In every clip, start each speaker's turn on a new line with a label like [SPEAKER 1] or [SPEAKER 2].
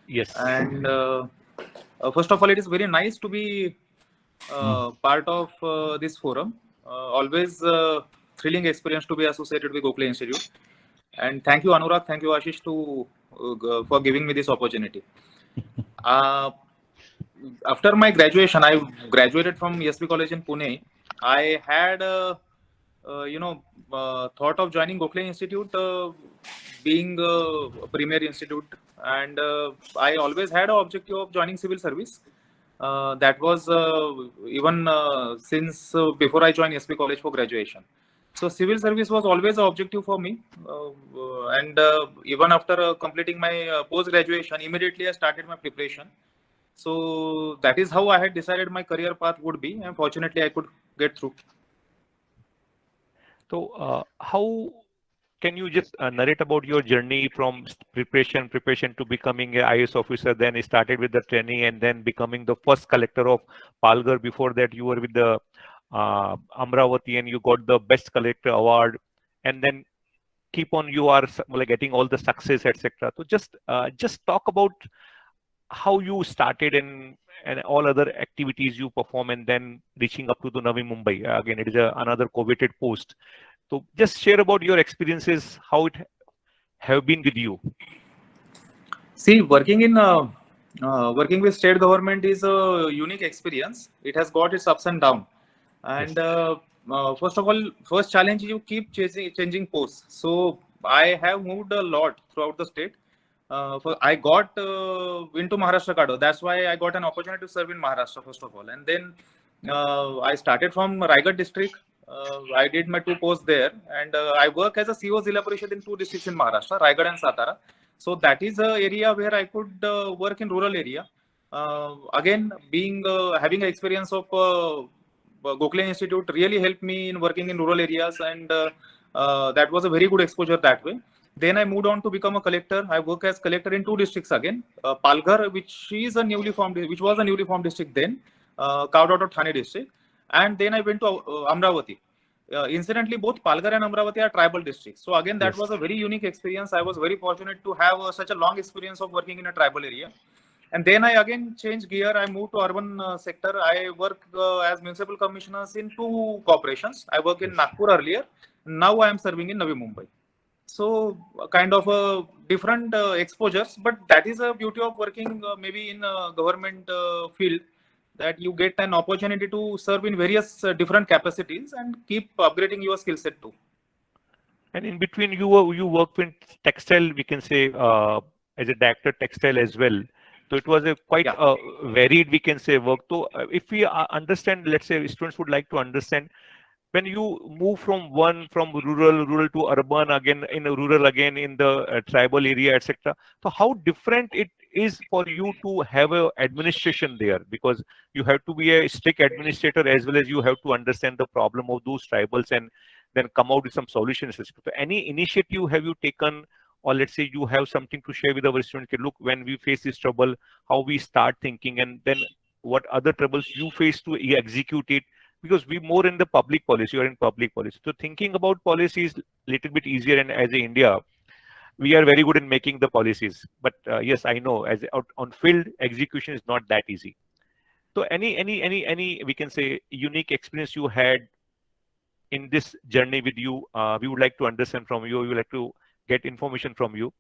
[SPEAKER 1] Yes.
[SPEAKER 2] And first of all, it is very nice to be part of this forum. Always thrilling experience to be associated with Gokhale Institute. And thank you, Anurag. Thank you, Ashish, for giving me this opportunity. After my graduation, I graduated from ESP College in Pune. I had, thought of joining Gokhale Institute, being a premier institute, and I always had an objective of joining civil service. That was even since before I joined ESP College for graduation. So civil service was always an objective for me, and even after completing my post graduation, immediately I started my preparation. So that is how I had decided my career path would be, and fortunately I could get through.
[SPEAKER 1] So how can you just narrate about your journey from preparation to becoming an IAS officer? Then you started with the training and then becoming the first collector of Palghar. Before that, you were with the Amravati and you got the best collector award. And then keep on, you are like getting all the success, etc. So just talk about how you started and all other activities you perform, and then reaching up to the Navi Mumbai. Again, it is another coveted post. So just share about your experiences, how it have been with you.
[SPEAKER 2] See, working with state government is a unique experience. It has got its ups and downs. And
[SPEAKER 1] Yes.
[SPEAKER 2] first of all, first challenge, you keep changing posts. So I have moved a lot throughout the state. I got into Maharashtra Cadre. That's why I got an opportunity to serve in Maharashtra, first of all. And then I started from Raigad District. I did my 2 posts there. And I work as a CO Zilla Parishad in 2 districts in Maharashtra, Raigad and Satara. So that is an area where I could work in rural area. Again, having an experience of Gokhale Institute really helped me in working in rural areas, and that was a very good exposure that way. Then I moved on to become a collector. I work as collector in 2 districts again. Palghar, which was a newly formed district then, carved out of Thane district. And then I went to Amravati. Incidentally, both Palghar and Amravati are tribal districts. So again, that was a very unique experience. I was very fortunate to have such a long experience of working in a tribal area. And then I again changed gear. I moved to urban sector. I work as municipal commissioners in 2 corporations. I work in Nagpur earlier. Now I am serving in Navi Mumbai. So kind of different exposures, but that is a beauty of working maybe in a government field, that you get an opportunity to serve in various different capacities and keep upgrading your skill set too.
[SPEAKER 1] And in between, you worked in textile, we can say, as a director textile as well. So it was a quite varied, we can say, work. So if we understand, let's say students would like to understand, when you move from rural to urban, again in rural, again in the tribal area, etc. So how different it is for you to have a administration there, because you have to be a strict administrator as well as you have to understand the problem of those tribals and then come out with some solutions. So any initiative have you taken, or let's say you have something to share with our students? Look, when we face this trouble, how we start thinking, and then what other troubles you face to execute it. Because we more in the public policy, you are in public policy. So thinking about policy is a little bit easier, and as a India, we are very good in making the policies. But yes, I know as on field execution is not that easy. So any we can say unique experience you had in this journey with you, we would like to understand from you. We would like to get information from you.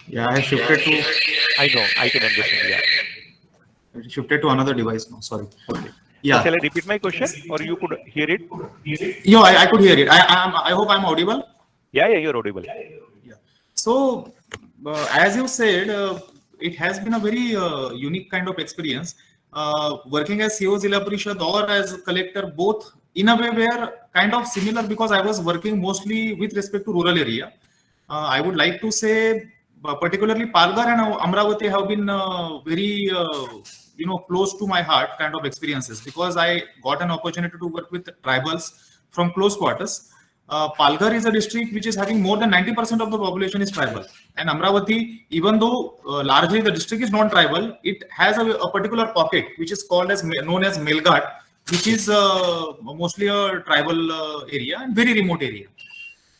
[SPEAKER 2] Yeah, I shifted to.
[SPEAKER 1] I know, I can understand. Yeah.
[SPEAKER 2] Shifted to another device now. Sorry.
[SPEAKER 1] Okay.
[SPEAKER 2] Yeah.
[SPEAKER 1] So shall I repeat my question, or you could hear it?
[SPEAKER 2] Yeah, I could hear it. I hope I'm audible.
[SPEAKER 1] Yeah, you're audible.
[SPEAKER 2] Yeah. So, as you said, it has been a very unique kind of experience. Working as CO Zilla Parishad or as collector, both in a way were kind of similar, because I was working mostly with respect to rural area. I would like to say, particularly Palghar and Amravati have been very close to my heart kind of experiences, because I got an opportunity to work with tribals from close quarters. Palghar is a district which is having more than 90% of the population is tribal, and Amravati, even though largely the district is non-tribal, it has a particular pocket which is known as Melghat, which is mostly a tribal area and very remote area.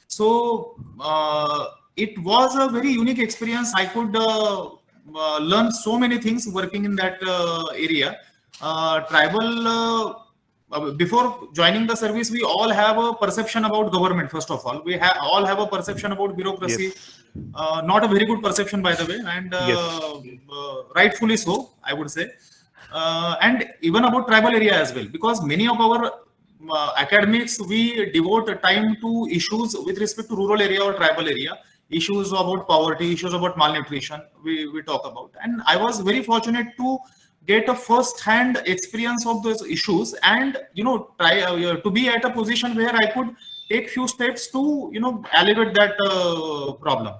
[SPEAKER 2] So it was a very unique experience. I could learn so many things working in that area. Tribal. Before joining the service, we all have a perception about government. First of all, we all have a perception about bureaucracy.
[SPEAKER 1] Yes.
[SPEAKER 2] Not a very good perception, by the way, and rightfully so, I would say. And even about tribal area as well, because many of our academics, we devote time to issues with respect to rural area or tribal area, issues about poverty, issues about malnutrition, we talk about. And I was very fortunate to get a first-hand experience of those issues, and try to be at a position where I could take few steps to alleviate that problem.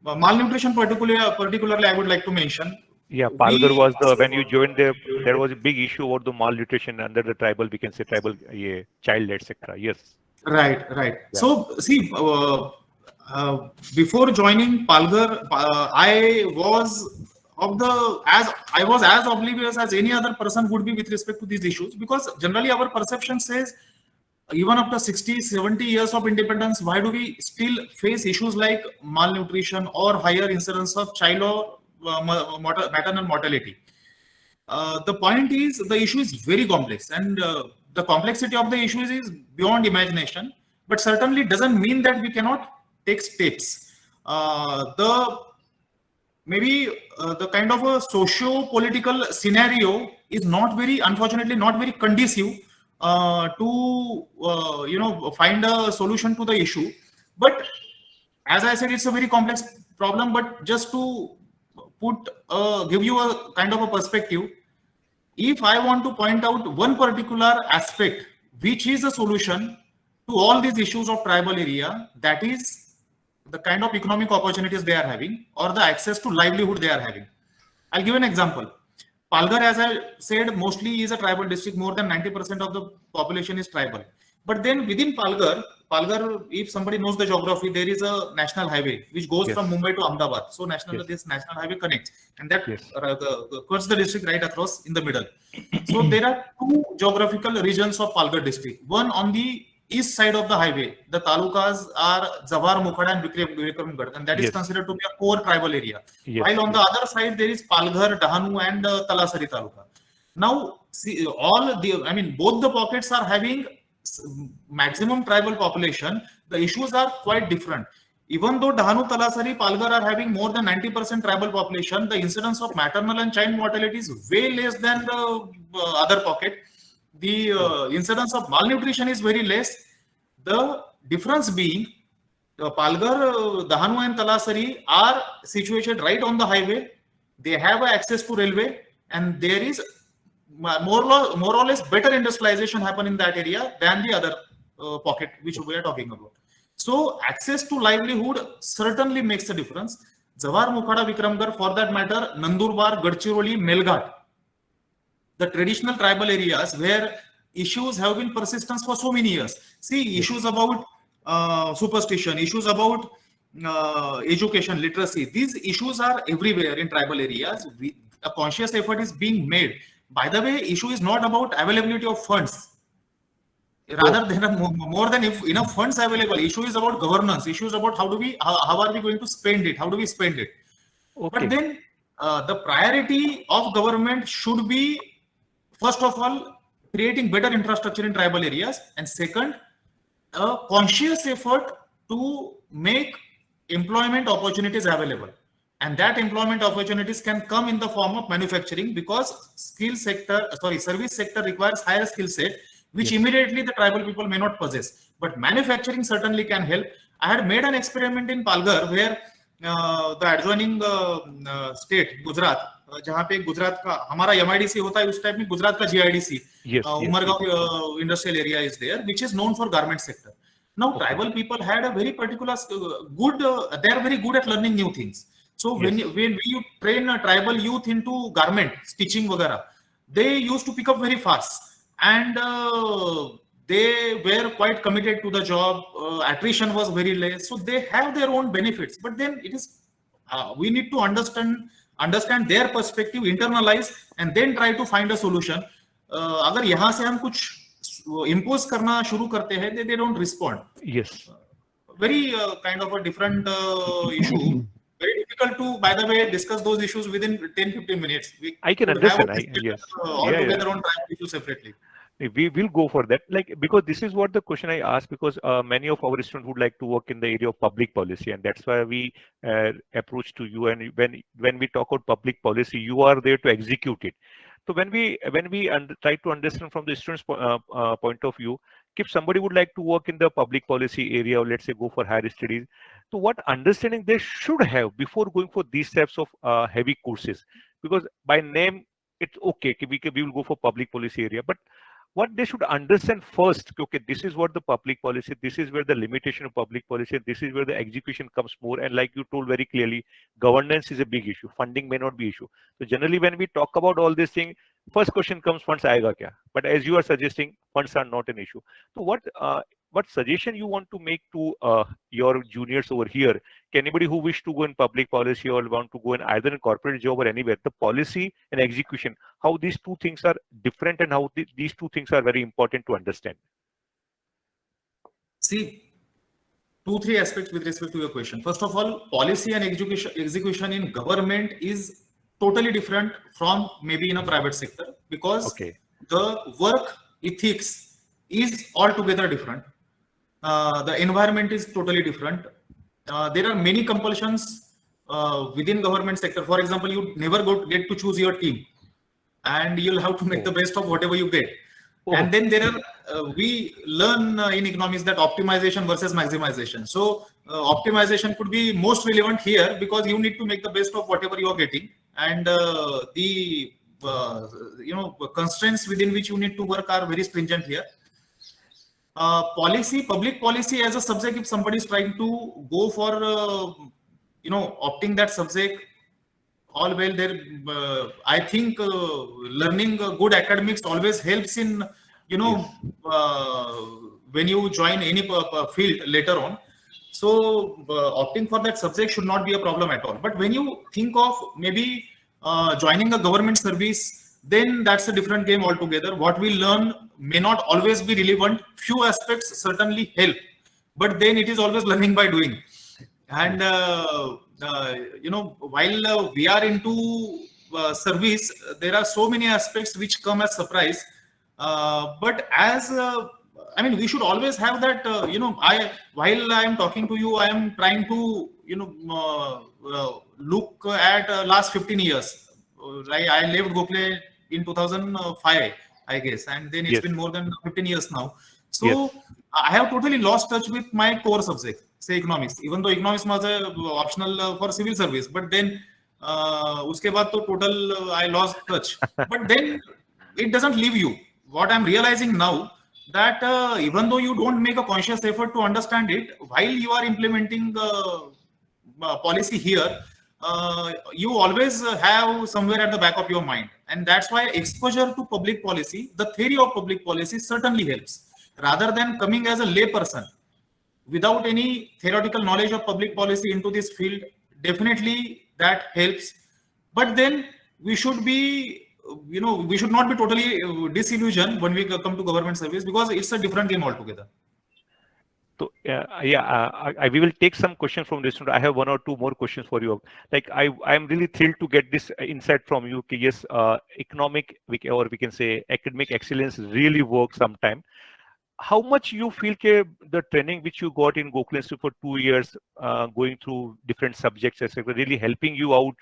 [SPEAKER 2] Malnutrition particularly I would like to mention.
[SPEAKER 1] Yeah, Palghar was when you joined there was a big issue about the malnutrition under the tribal, we can say tribal child, etc. Yes.
[SPEAKER 2] Right.
[SPEAKER 1] Yeah.
[SPEAKER 2] So see, before joining Palghar, I was as oblivious as any other person would be with respect to these issues, because generally our perception says, even after 60-70 years of independence, why do we still face issues like malnutrition or higher incidence of child or maternal mortality? The point is, the issue is very complex, and the complexity of the issue is beyond imagination, but certainly doesn't mean that we cannot take steps. Maybe the kind of a socio-political scenario is unfortunately not very conducive to find a solution to the issue. But as I said, it's a very complex problem. But just to give you a kind of a perspective, if I want to point out one particular aspect which is a solution to all these issues of tribal area, that is the kind of economic opportunities they are having, or the access to livelihood they are having. I'll give an example. Palghar, as I said, mostly is a tribal district. More than 90% of the population is tribal. But then within Palghar, if somebody knows the geography, there is a national highway which goes from Mumbai to Ahmedabad. So this national highway connects, and that cuts the district right across in the middle. So there are two geographical regions of Palghar district. One on the east side of the highway, the talukas are Zawar, Mukhada and Vikramgarh, and that is considered to be a core tribal area. While on the other side, there is Palghar, Dahanu and Talasari taluka. Now, see, both the pockets are having maximum tribal population. The issues are quite different. Even though Dahanu, Talasari, Palghar are having more than 90% tribal population, the incidence of maternal and child mortality is way less than the other pocket. The incidence of malnutrition is very less. The difference being, Palghar, Dahanu and Talasari are situated right on the highway. They have access to railway, and there is more or less better industrialization happen in that area than the other pocket which we are talking about. So access to livelihood certainly makes a difference. Zawar, Mukhada, Vikramgarh, for that matter, Nandurbar, Gadchiroli, Melghat, the traditional tribal areas where issues have been persistent for so many years. See, issues about superstition, issues about education, literacy, these issues are everywhere in tribal areas. A conscious effort is being made. By the way, issue is not about availability of funds. Rather, there are more than enough funds available. Issue is about governance. Issue is about how are we going to spend it? How do we spend it? But then the priority of government should be, first of all, creating better infrastructure in tribal areas, and second, a conscious effort to make employment opportunities available. And that employment opportunities can come in the form of manufacturing, because service sector requires higher skill set, which immediately the tribal people may not possess. But manufacturing certainly can help. I had made an experiment in Palghar where the adjoining state, Gujarat, जहाँ पे गुजरात का हमारा MIDC होता है, उस type में गुजरात का GIDC, Umargaon industrial area is there, which is known for garment sector. Now, tribal people had a very particular they are very good at learning new things. So when you train a tribal youth into garment stitching वगैरह, they used to pick up very fast, and they were quite committed to the job. Attrition was very less, so they have their own benefits. But then it is we need to understand their perspective, internalize, and then try to find a solution. अगर यहाँ से हम कुछ impose करना शुरू करते हैं, they don't respond.
[SPEAKER 1] Yes.
[SPEAKER 2] very kind of a different issue. Very difficult to, by the way, discuss those issues within 10-15 minutes. We
[SPEAKER 1] I can
[SPEAKER 2] could have
[SPEAKER 1] understand.
[SPEAKER 2] a discussion
[SPEAKER 1] Yes.
[SPEAKER 2] all
[SPEAKER 1] Yeah, yeah.
[SPEAKER 2] together on traffic issues separately.
[SPEAKER 1] We will go for that, like, because this is what the question I asked, because many of our students would like to work in the area of public policy, and that's why we approach to you. And when we talk about public policy, you are there to execute it. So when we try to understand from the students' point of view, if somebody would like to work in the public policy area, or let's say go for higher studies, so what understanding they should have before going for these types of heavy courses? Because by name it's okay, we will go for public policy area, but what they should understand first, okay, this is what the public policy, this is where the limitation of public policy, this is where the execution comes more. And like you told very clearly, governance is a big issue, funding may not be issue. So generally when we talk about all these things, first question comes, funds aayega kya? But as you are suggesting, funds are not an issue. So what suggestion you want to make to your juniors over here? Anybody who wish to go in public policy or want to go in either in corporate job or anywhere, the policy and execution, how these two things are different, and how these two things are very important to understand.
[SPEAKER 2] See, 2-3 aspects with respect to your question. First of all, policy and execution in government is totally different from maybe in a private sector, because the work ethics is altogether different. The environment is totally different. There are many compulsions within government sector. For example, you never get to choose your team, and you'll have to make the best of whatever you get. And then there are, we learn in economics that optimization versus maximization. So optimization could be most relevant here, because you need to make the best of whatever you are getting, and the constraints within which you need to work are very stringent here. Public policy as a subject, if somebody is trying to go for opting that subject, all well there. I think learning good academics always helps in when you join any field later on. So opting for that subject should not be a problem at all. But when you think of maybe joining a government service, then that's a different game altogether. What we learn may not always be relevant. Few aspects certainly help, but then it is always learning by doing. And while we are into service, there are so many aspects which come as surprise. But as we should always have that. While I am talking to you, I am trying to look at last 15 years. Right, I left Gokhale in 2005, I guess, and then it's been more than 15 years now. So I have totally lost touch with my core subject, say economics, even though economics was optional for civil service. But then uske baad to total I lost touch. But then it doesn't leave you. What I'm realizing now, that even though you don't make a conscious effort to understand it, while you are implementing policy here, you always have somewhere at the back of your mind. And that's why exposure to public policy, the theory of public policy, certainly helps. Rather than coming as a lay person without any theoretical knowledge of public policy into this field, definitely that helps. But then we should be, we should not be totally disillusioned when we come to government service, because it's a different game altogether.
[SPEAKER 1] So we will take some questions from this. I have one or two more questions for you. Like I'm really thrilled to get this insight from you. Yes, economic, or we can say academic excellence really works sometime. How much you feel the training which you got in Gokhale Institute for 2 years, going through different subjects, etc., really helping you out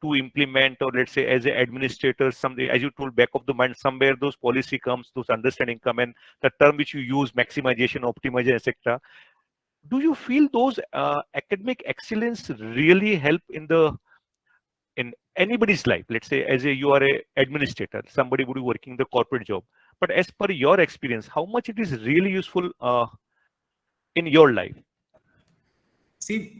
[SPEAKER 1] to implement, or let's say as an administrator, someday, as you told, back of the mind, somewhere those policy comes, those understanding come, and the term which you use, maximization, optimization, etc. Do you feel those academic excellence really help in anybody's life? Let's say as you are a administrator, somebody would be working the corporate job, but as per your experience, how much it is really useful in your life?
[SPEAKER 2] See,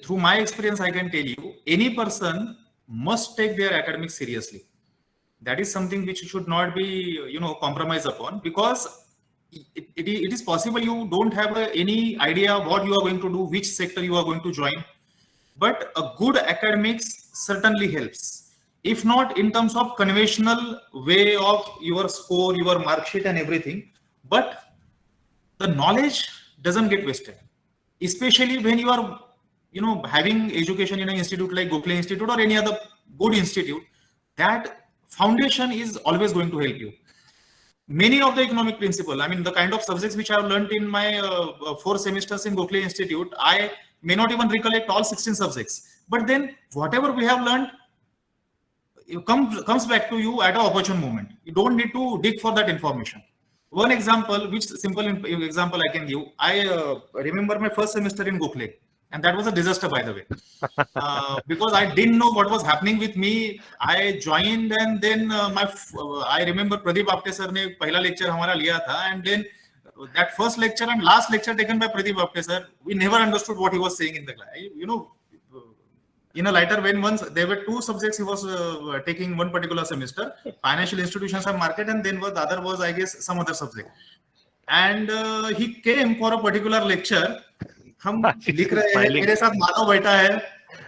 [SPEAKER 2] through my experience, I can tell you, any person must take their academics seriously. That is something which should not be, compromised upon, because it is possible you don't have any idea what you are going to do, which sector you are going to join. But a good academics certainly helps. If not in terms of conventional way of your score, your mark sheet and everything, but the knowledge doesn't get wasted.
[SPEAKER 3] especially when you are, having education in an institute like Gokhale Institute or any other good institute, that foundation is always going to help you. Many of the economic principle, I mean, the kind of subjects which I have learned in my 4 semesters in Gokhale Institute, I may not even recollect all 16 subjects. But then whatever we have learned, it comes back to you at an opportune moment. You don't need to dig for that information. One example, which simple example I can give, I remember my first semester in Gokhale, and that was a disaster, by the way, because I didn't know what was happening with me. I joined, and then I remember Pradeep Apte sir ne pehla lecture hamara liya tha, and then that first lecture and last lecture taken by Pradeep Apte sir, we never understood what he was saying in the class. In a lighter vein, once there were 2 subjects he was taking one particular semester, financial institutions and market, and then the other was, I guess, some other subject. And he came for a particular lecture. हम लिख रहे हैं, मेरे साथ मानव बैठा है,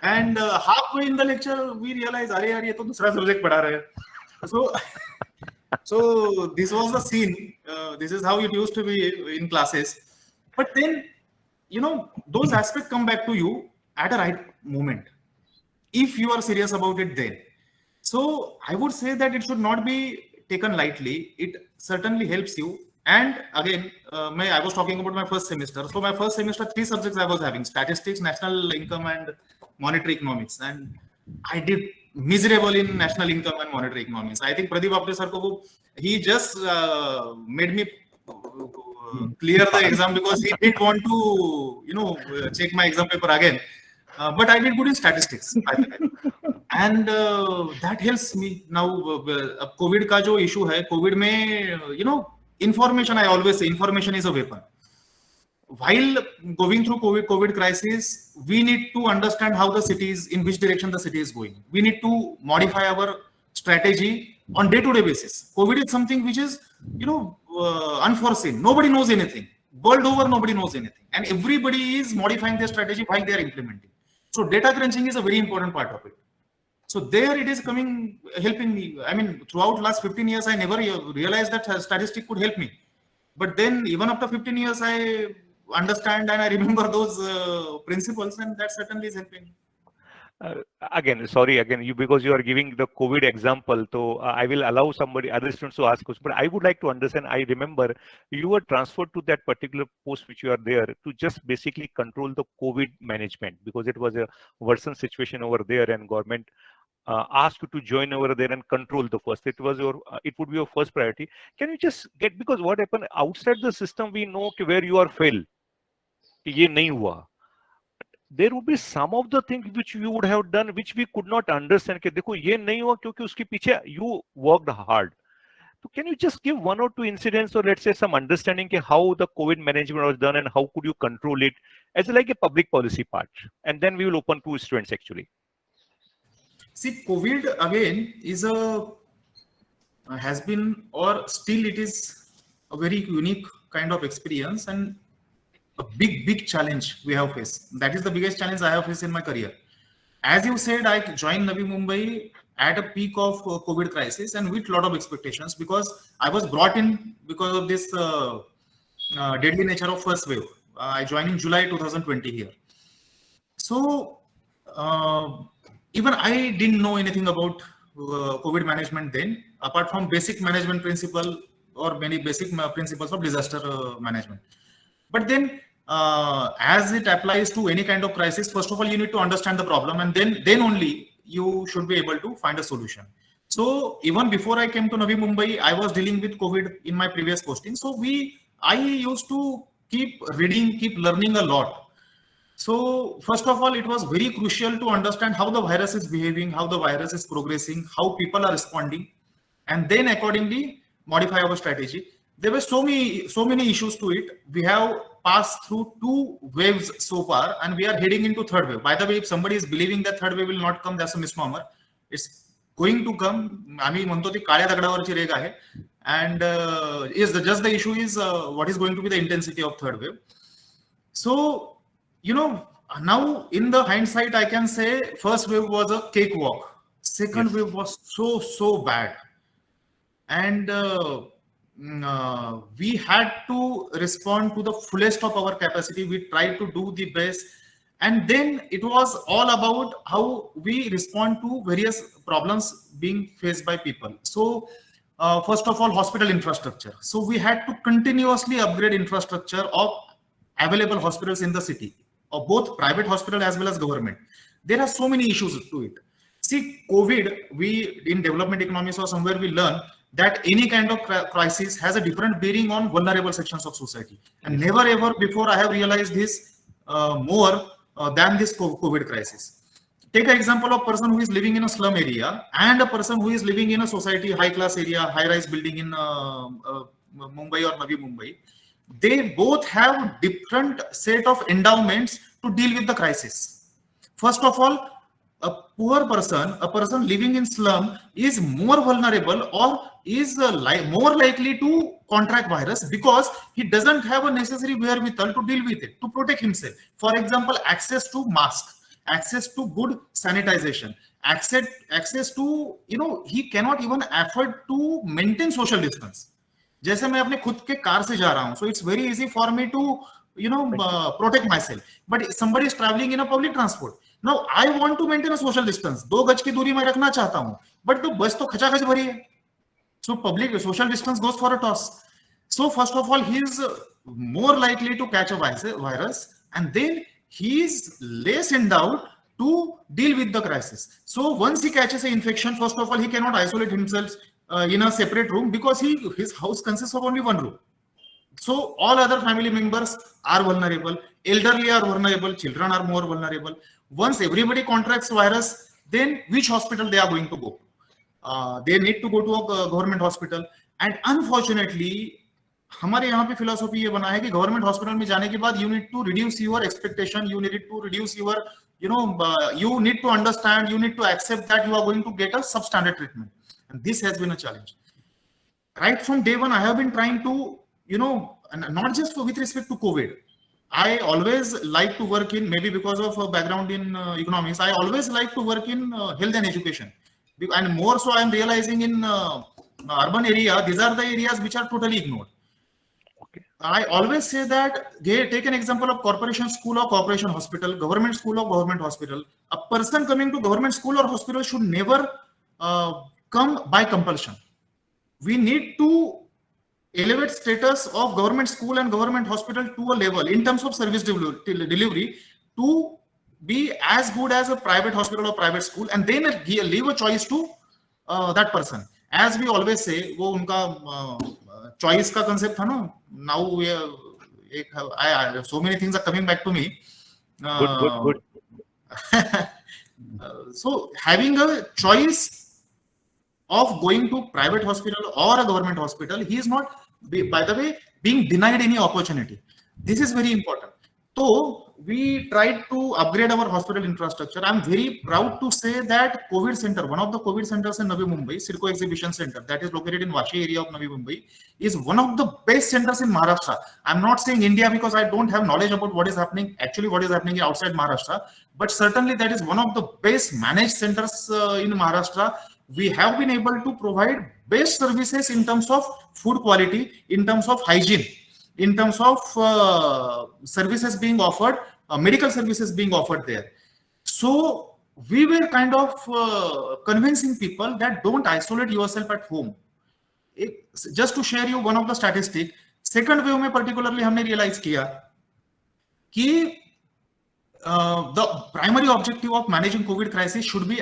[SPEAKER 3] and halfway in the lecture we realize, अरे यार ये तो दूसरा subject पढ़ा रहे हैं. So this was the scene. This is how it used to be in classes. But then, those aspects come back to you at a right moment, if you are serious about it then. So I would say that it should not be taken lightly. It certainly helps you. And again, I was talking about my first semester. So my first semester, 3 subjects I was having: statistics, national income, and monetary economics. And I did miserable in national income and monetary economics. I think Pradeep Apte sir, he just made me clear the exam because he didn't want to, check my exam paper again. But I did good in statistics. And that helps me. Now, COVID ka jo issue hai, COVID mein, information, I always say, information is a weapon. While going through COVID crisis, we need to understand how the city is, in which direction the city is going. We need to modify our strategy on day-to-day basis. COVID is something which is, unforeseen. Nobody knows anything. World over, nobody knows anything. And everybody is modifying their strategy while they are implementing. So data crunching is a very important part of it. So there it is helping me. I mean, throughout last 15 years, I never realized that statistic could help me. But then even after 15 years, I understand and I remember those principles, and that certainly is helping.
[SPEAKER 1] Because you are giving the COVID example, so I will allow other students to ask questions. But I would like to understand, I remember you were transferred to that particular post which you are there to just basically control the COVID management, because it was a worsened situation over there and government asked you to join over there and control the first. It would be your first priority. Can you just because what happened outside the system, we know where you are fail. Ye nahi hua. There would be some of the things which you would have done which we could not understand. कि देखो ये नहीं हुआ क्योंकि उसके पीछे you worked hard. So can you just give 1 or 2 incidents, or let's say some understanding how the COVID management was done and how could you control it as like a public policy part? And then we will open to students actually.
[SPEAKER 3] See, COVID again has been, or still it is, a very unique kind of experience and a big challenge we have faced. That is the biggest challenge I have faced in my career. As you said, I joined Navi Mumbai at a peak of COVID crisis and with a lot of expectations, because I was brought in because of this deadly nature of first wave. I joined in July 2020 here. So even I didn't know anything about COVID management then, apart from basic management principle or many basic principles of disaster management. But then as it applies to any kind of crisis, first of all, you need to understand the problem, and then only you should be able to find a solution. So even before I came to Navi Mumbai, I was dealing with COVID in my previous posting. So I used to keep reading, keep learning a lot. So first of all, it was very crucial to understand how the virus is behaving, how the virus is progressing, how people are responding, and then accordingly modify our strategy. There were so many issues to it. We have passed through 2 waves so far, and we are heading into 3rd wave. By the way, if somebody is believing that 3rd wave will not come, that's a misnomer. It's going to come. आम्ही म्हणतो ती काळ्या दगडावरची रेघ आहे. And just the issue is what is going to be the intensity of 3rd wave. So, now in the hindsight, I can say first wave was a cakewalk. Second wave was so bad. And we had to respond to the fullest of our capacity. We tried to do the best. And then it was all about how we respond to various problems being faced by people. So first of all, hospital infrastructure. So we had to continuously upgrade infrastructure of available hospitals in the city, of both private hospital as well as government. There are so many issues to it. See, COVID, we in development economics or somewhere we learn that any kind of crisis has a different bearing on vulnerable sections of society. And never ever before I have realized this more than this COVID crisis. Take an example of a person who is living in a slum area and a person who is living in a society, high class area, high rise building in Mumbai or Navi Mumbai. They both have different set of endowments to deal with the crisis. First of all, a poor person, a person living in slum is more vulnerable or is more likely to contract virus because he doesn't have a necessary wherewithal to deal with it, to protect himself. For example, access to mask, access to good sanitization, access to, he cannot even afford to maintain social distance. जैसे मैं अपने खुद के car से जा रहा हूं, so it's very easy for me to protect myself. But somebody is traveling in a public transport. Now I want to maintain a social distance. 2 गज की दूरी मैं रखना चाहता हूं, but तो बस तो खचाखच भरी है. So public social distance goes for a toss. So first of all, he is more likely to catch a virus, and then he is less endowed to deal with the crisis. So once he catches an infection, first of all, he cannot isolate himself in a separate room because his house consists of only one room. So all other family members are vulnerable, elderly are vulnerable, children are more vulnerable. Once everybody contracts virus, then which hospital they are going to go? They need to go to a government hospital. And unfortunately, हमारे यहाँ पे philosophy ये बना है कि government hospital में जाने के बाद you need to reduce your expectation, you need to reduce your, you need to understand, you need to accept that you are going to get a substandard treatment. And this has been a challenge. Right from day one, I have been trying to, and not just with respect to COVID. I always like to work in, maybe because of a background in economics, I always like to work in health and education. And more so, I am realizing in urban area, these are the areas which are totally ignored.
[SPEAKER 1] Okay.
[SPEAKER 3] I always say that, take an example of corporation school or corporation hospital, government school or government hospital. A person coming to government school or hospital should never come by compulsion. We need to elevate status of government school and government hospital to a level in terms of service delivery to be as good as a private hospital or private school, and then leave a choice to that person. As we always say, वो उनका choice का concept था ना. Now so many things are coming back to me.
[SPEAKER 1] Good.
[SPEAKER 3] So having a choice of going to private hospital or a government hospital, he is not, by the way, being denied any opportunity. This is very important. So we tried to upgrade our hospital infrastructure. I'm very proud to say that COVID center, one of the COVID centers in Navi Mumbai, Circo Exhibition Center, that is located in Vashi area of Navi Mumbai, is one of the best centers in Maharashtra. I'm not saying India because I don't have knowledge about what is happening, actually what is happening outside Maharashtra, but certainly that is one of the best managed centers in Maharashtra. We have been able to provide best services in terms of food quality, in terms of hygiene, in terms of services being offered, medical services being offered there. So we were kind of convincing people that don't isolate yourself at home. Just to share you one of the statistics, second wave में particularly हमने realize किया कि the primary objective of managing COVID crisis should be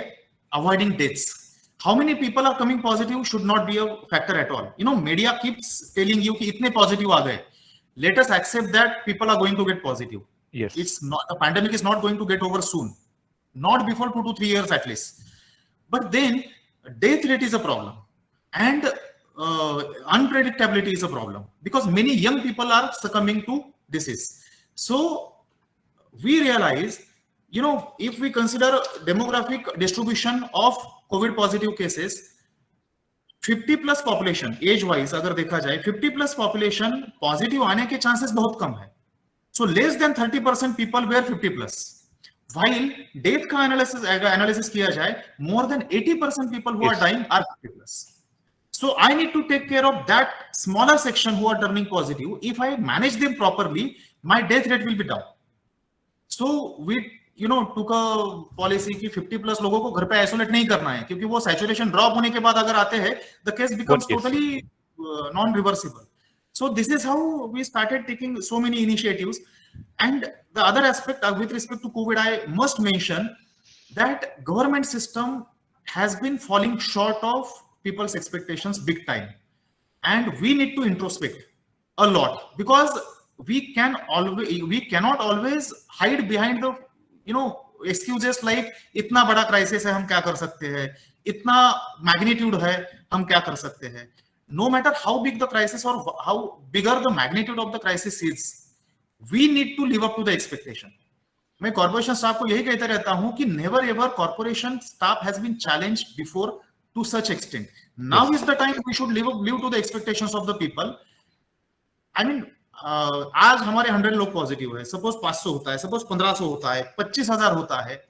[SPEAKER 3] avoiding deaths. How many people are coming positive should not be a factor at all. Media keeps telling you कि इतने positive आ गए. Let us accept that people are going to get positive.
[SPEAKER 1] Yes.
[SPEAKER 3] It's not, the pandemic is not going to get over soon. Not before 2 to 3 years at least. But then death rate is a problem. And unpredictability is a problem. Because many young people are succumbing to disease. So we realize, if we consider demographic distribution of COVID positive cases, 50 plus population age wise अगर देखा जाए 50 plus population positive आने के chances बहुत कम है. So less than 30% people were 50 plus. While death का analysis किया जाए, more than 80% people who are dying are 50 plus. So I need to take care of that smaller section who are turning positive. If I manage them properly, my death rate will be down. So we took a policy कि 50+ लोगों को घर पे isolate नहीं करना है, क्योंकि वो सैचुरेशन ड्रॉप होने के बाद अगर आते हैं, the case becomes totally non-reversible. So this is how we started taking so many initiatives. And the other aspect with respect to COVID, I must mention that government system has been falling short of people's expectations big time. And we need to introspect a lot, because we cannot always hide behind the excuses like इतना बड़ा crisis है हम क्या कर सकते हैं, इतना magnitude है हम क्या कर सकते हैं. No matter how big the crisis or how bigger the magnitude of the crisis is, we need to live up to the expectation. मैं कॉर्पोरेशन स्टाफ को यही कहता रहता हूं कि never ever corporation staff has been challenged before to such extent. Now is the time we should live to the expectations of the people. I mean, आज हमारे 100 लोग पॉजिटिव है, सपोज 500 होता है, सपोज 1500 होता है, 25,000 होता है,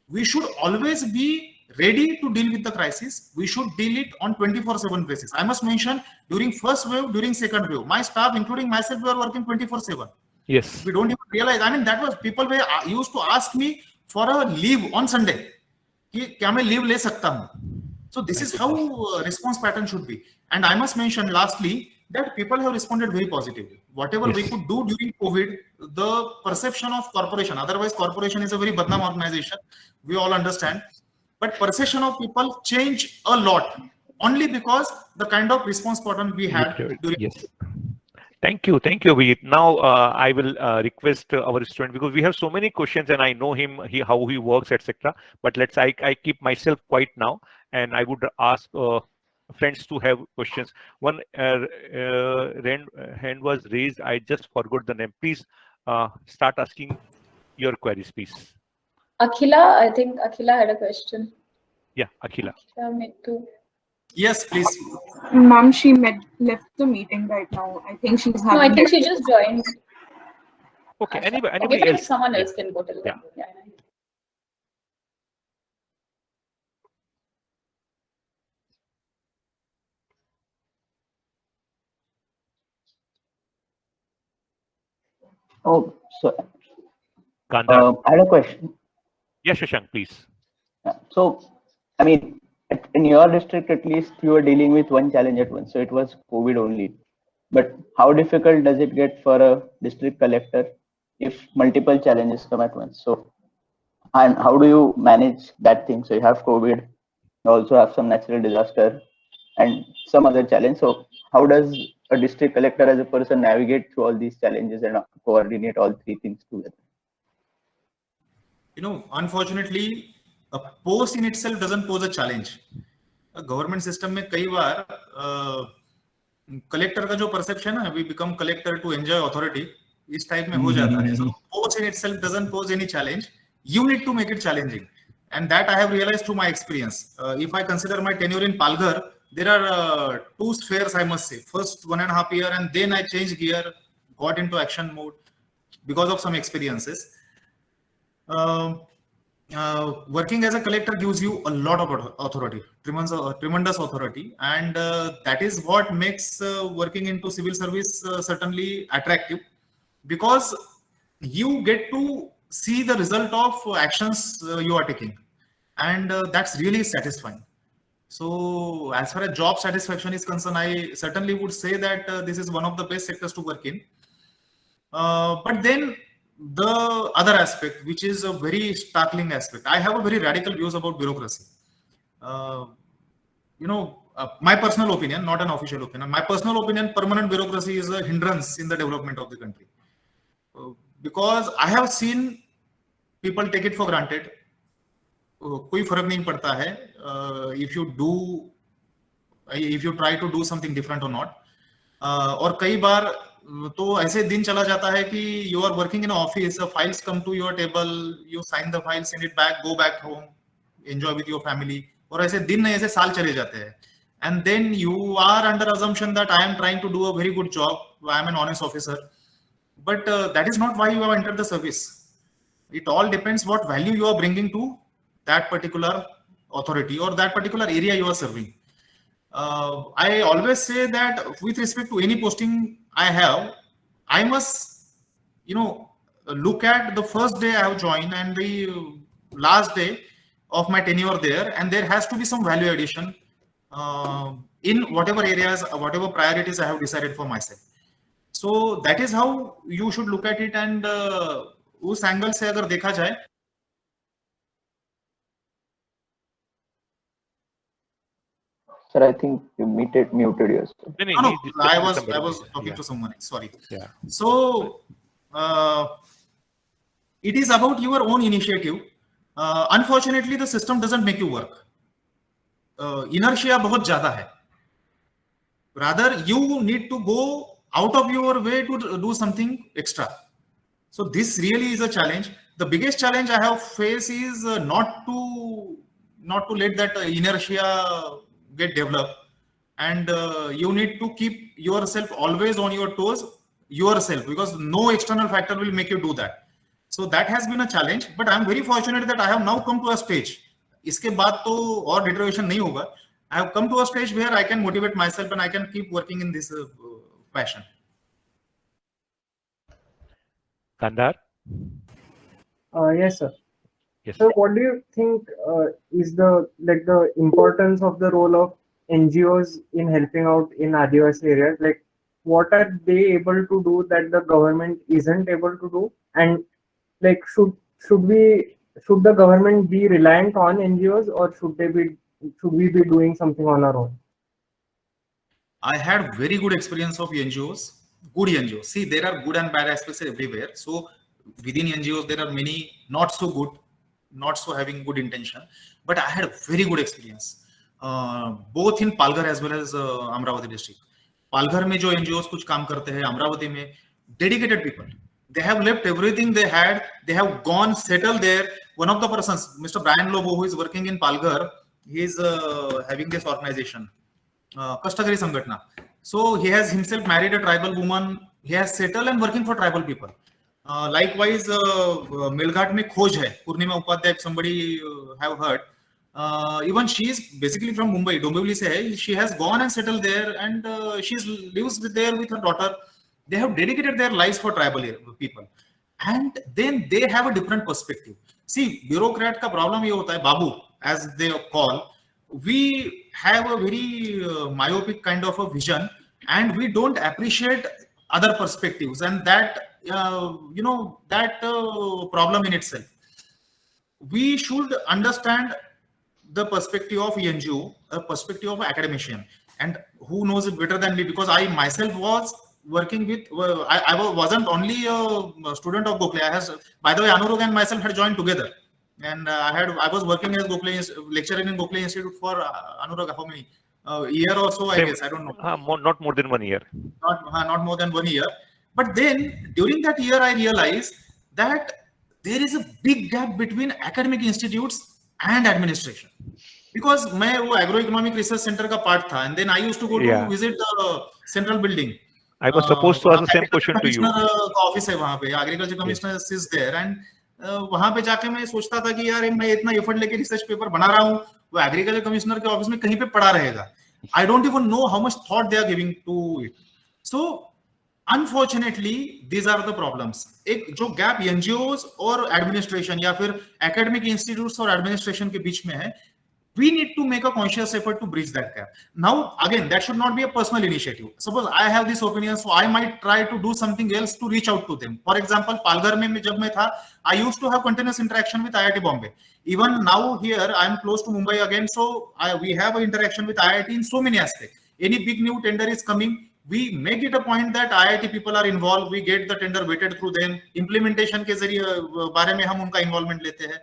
[SPEAKER 3] we should always be ready to deal with the crisis. We should deal it on 24/7 basis. I must mention, during first wave, during second wave, my staff, including myself, we are working 24/7.
[SPEAKER 1] Yes.
[SPEAKER 3] We don't even realize. I mean, that was, people were used to ask me for a leave on Sunday. कि क्या मैं leave ले सकता हूँ? So this is how response pattern should be. And I must mention lastly that people have responded very positively. Whatever we could do during COVID, the perception of corporation, otherwise corporation is a very badnaam organization, we all understand, but perception of people change a lot only because the kind of response pattern we had during COVID.
[SPEAKER 1] Thank you, Abhijit. Now I will request our student, because we have so many questions and I know him, how he works, etc. But I keep myself quiet now, and I would ask friends to have questions. One hand was raised. I just forgot the name. Please start asking your queries, please.
[SPEAKER 4] Akhila, I think Akhila had a question.
[SPEAKER 1] Yeah, Akhila.
[SPEAKER 3] Yes, please.
[SPEAKER 5] Ma'am, she left the meeting right now. I think she's having...
[SPEAKER 4] No, I think she just joined.
[SPEAKER 1] Okay, anybody else?
[SPEAKER 4] Someone else can go to the... Yeah.
[SPEAKER 6] Oh, so
[SPEAKER 1] I
[SPEAKER 6] had a question.
[SPEAKER 1] Yes, Shashank, please.
[SPEAKER 6] So, I mean, in your district, at least you are dealing with one challenge at once. So it was COVID only. But how difficult does it get for a district collector if multiple challenges come at once? So, and how do you manage that thing? So you have COVID, you also have some natural disaster and some other challenge. So how does a district collector as a person navigate through all these challenges and coordinate all three things together?
[SPEAKER 3] Unfortunately, a post in itself doesn't pose a challenge. A government system में कई बार collector का जो perception है, we become collector to enjoy authority, इस type में हो जाता है. So post in itself doesn't pose any challenge. You need to make it challenging, and that I have realized through my experience. If I consider my tenure in Palghar, there are two spheres, I must say. First 1.5 years, and then I changed gear, got into action mode because of some experiences. Working as a collector gives you a lot of authority, tremendous authority, and that is what makes working into civil service certainly attractive, because you get to see the result of actions you are taking, and that's really satisfying. So as far as job satisfaction is concerned, I certainly would say that this is one of the best sectors to work in. But then the other aspect, which is a very startling aspect, I have a very radical views about bureaucracy. My personal opinion, not an official opinion, my personal opinion, permanent bureaucracy is a hindrance in the development of the country. Because I have seen people take it for granted. कोई फर्क नहीं पड़ता है if you try to do something different or not. और कई बार तो ऐसे दिन चला जाता है कि you are working in an office, files come to your table, you sign the file, send it back, go back home, enjoy with your family. और ऐसे दिन नहीं, ऐसे साल चले जाते हैं. And then you are under assumption that I am trying to do a very good job, I am an honest officer. But that is not why you have entered the service. It all depends what value you are bringing to that particular authority or that particular area you are serving. I always say that with respect to any posting I have, I must, look at the first day I have joined and the last day of my tenure there, and there has to be some value addition in whatever areas, whatever priorities I have decided for myself. So that is how you should look at it, and उस angle से अगर देखा जाए,
[SPEAKER 6] Sir, I think you muted yourself.
[SPEAKER 3] no, I was talking to someone. Sorry.
[SPEAKER 1] Yeah.
[SPEAKER 3] So it is about your own initiative. Unfortunately, the system doesn't make you work. Inertia बहुत ज़्यादा है. Rather, you need to go out of your way to do something extra. So this really is a challenge. The biggest challenge I have faced is not to let that inertia get developed, and you need to keep yourself always on your toes yourself, because no external factor will make you do that. So that has been a challenge, but I am very fortunate that I have now come to a stage. इसके बाद तो और deterioration नहीं होगा. I have come to a stage where I can motivate myself and I can keep working in this passion.
[SPEAKER 1] Kandar?
[SPEAKER 7] Yes, sir.
[SPEAKER 1] Yes.
[SPEAKER 7] So, what do you think is the importance of the role of NGOs in helping out in Adivasi areas? Like, what are they able to do that the government isn't able to do? And like, should the government be reliant on NGOs, or should we be doing something on our own?
[SPEAKER 3] I had very good experience of NGOs, good NGOs. See, there are good and bad aspects everywhere. So within NGOs, there are many not so good, not so having good intention. But I had a very good experience, both in Palghar as well as Amravati district. Palghar में जो NGOs कुछ काम करते हैं, Amravati में dedicated people. They have left everything they had. They have gone settled there. One of the persons, Mr. Brian Lobo, who is working in Palghar, he is having this organization, Kashtagiri Sangatna. So he has himself married a tribal woman. He has settled and working for tribal people. Likewise, Melghat में खोज है, Purnima Upadhyay, if somebody have heard. Even she is basically from Mumbai, Dombivli se hai. She has gone and settled there, and she lives there with her daughter. They have dedicated their lives for tribal people, and then they have a different perspective. See, bureaucrat का problem ये होता है, Babu, as they call. We have a very myopic kind of a vision, and we don't appreciate other perspectives, and that problem in itself. We should understand the perspective of NGO, a perspective of an academician, and who knows it better than me, because I myself was working with, I wasn't only a student of Gokhale. By the way, Anurag and myself had joined together, and I was working as lecturer in Gokhale Institute for Anurag, how many year or so, I guess, I don't know.
[SPEAKER 1] Not more than 1 year.
[SPEAKER 3] Not more than 1 year. But then during that year, I realized that there is a big gap between academic institutes and administration. Because मैं वो agroeconomic research center का part था, and then I used to go to visit the central building.
[SPEAKER 1] I was supposed to ask the same question to you.
[SPEAKER 3] Office है वहाँ पे, agriculture commissioner is there, and वहाँ पे जाके मैं सोचता था कि यार मैं इतना एफर्ट लेके रिसर्च पेपर बना रहा हूँ, वो एग्रीकल्चर कमिश्नर के ऑफिस में कहीं पे पड़ा रहेगा. I don't even know how much thought they are giving to it. So unfortunately, these are the problems. एक जो गैप NGOs और एडमिनिस्ट्रेशन या फिर एकेडमिक इंस्टीट्यूट्स और एडमिनिस्ट्रेशन के बीच में है, we need to make a conscious effort to bridge that gap. Now, again, that should not be a personal initiative. Suppose I have this opinion, so I might try to do something else to reach out to them. For example, Palghar में जब मैं था, I used to have continuous interaction with IIT Bombay. Even now here, I am close to Mumbai again, so we have an interaction with IIT in so many aspects. Any big new tender is coming, we make it a point that IIT people are involved. We get the tender weighted through them. Implementation के जरिए बारे में हम उनका involvement लेते हैं.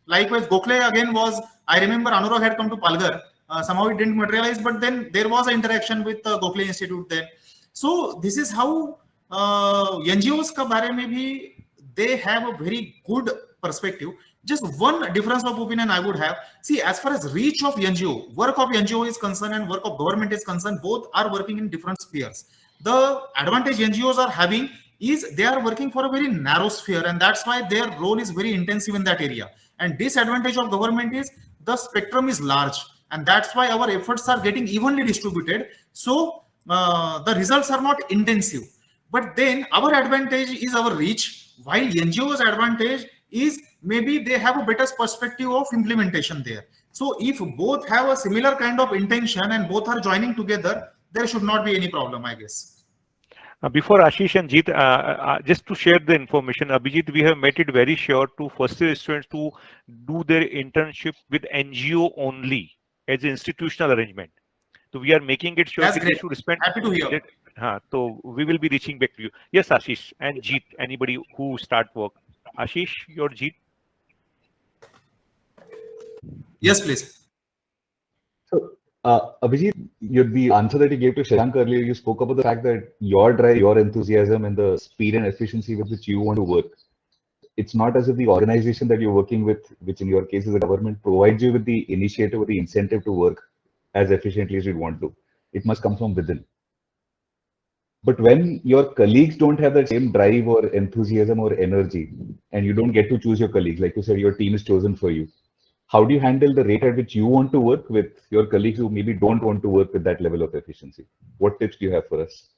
[SPEAKER 3] Likewise, Gokhale again was, I remember Anurag had come to Palghar. Somehow it didn't materialize, but then there was an interaction with Gokhale Institute then. So this is how NGOs का बारे में भी they have a very good perspective. Just one difference of opinion I would have. See, as far as reach of NGO, work of NGO is concerned and work of government is concerned, both are working in different spheres. The advantage NGOs are having is they are working for a very narrow sphere, and that's why their role is very intensive in that area. And disadvantage of government is the spectrum is large, and that's why our efforts are getting evenly distributed. So the results are not intensive. But then our advantage is our reach, while NGO's advantage is maybe they have a better perspective of implementation there. So if both have a similar kind of intention and both are joining together, there should not be any problem, I guess.
[SPEAKER 1] Before Ashish and Jeet, just to share the information, Abhijit, we have made it very sure to first year students to do their internship with NGO only as an institutional arrangement. So we are making it sure
[SPEAKER 3] That's
[SPEAKER 1] that they
[SPEAKER 3] great.
[SPEAKER 1] should spend.
[SPEAKER 3] Happy to hear.
[SPEAKER 1] So we will be reaching back to you. Yes, Ashish and Jeet, anybody who start work. Ashish, your Jeet.
[SPEAKER 3] Yes, please.
[SPEAKER 8] So, Abhijit, the answer that you gave to Shashank earlier, you spoke about the fact that your drive, your enthusiasm, and the speed and efficiency with which you want to work. It's not as if the organization that you're working with, which in your case is the government, provides you with the initiative or the incentive to work as efficiently as you'd want to. It must come from within. But when your colleagues don't have the same drive or enthusiasm or energy, and you don't get to choose your colleagues, like you said, your team is chosen for you. How do you handle the rate at which you want to work with your colleagues who maybe don't want to work with that level of efficiency? What tips do you have for us?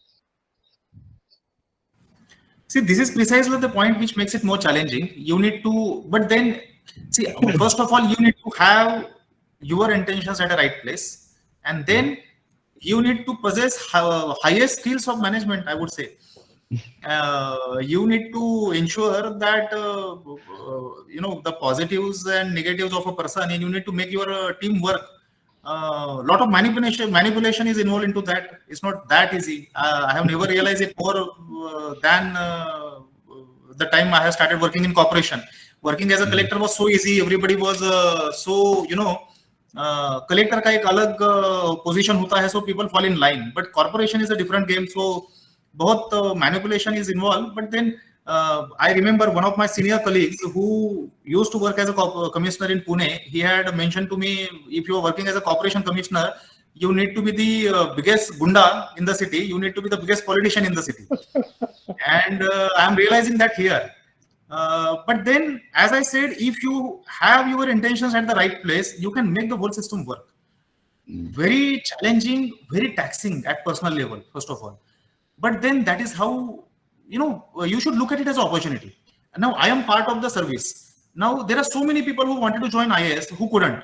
[SPEAKER 3] See, this is precisely the point which makes it more challenging. You need to, but then, see, first of all, you need to have your intentions at the right place. And then you need to possess highest skills of management, I would say. You need to ensure that, the positives and negatives of a person, and you need to make your team work. A lot of manipulation is involved into that. It's not that easy. I have never realized it more than the time I have started working in corporation. Working as a collector was so easy. Everybody was collector का एक अलग position होता है, so people fall in line. But corporation is a different game, so बहुत manipulation is involved. But then I remember one of my senior colleagues who used to work as a commissioner in Pune. He had mentioned to me, if you are working as a corporation commissioner, you need to be the biggest gunda in the city. You need to be the biggest politician in the city. And I am realizing that here. But then, as I said, if you have your intentions at the right place, you can make the whole system work. Very challenging, very taxing at personal level, first of all. But then that is how, you should look at it as an opportunity. Now, I am part of the service. Now, there are so many people who wanted to join IAS who couldn't.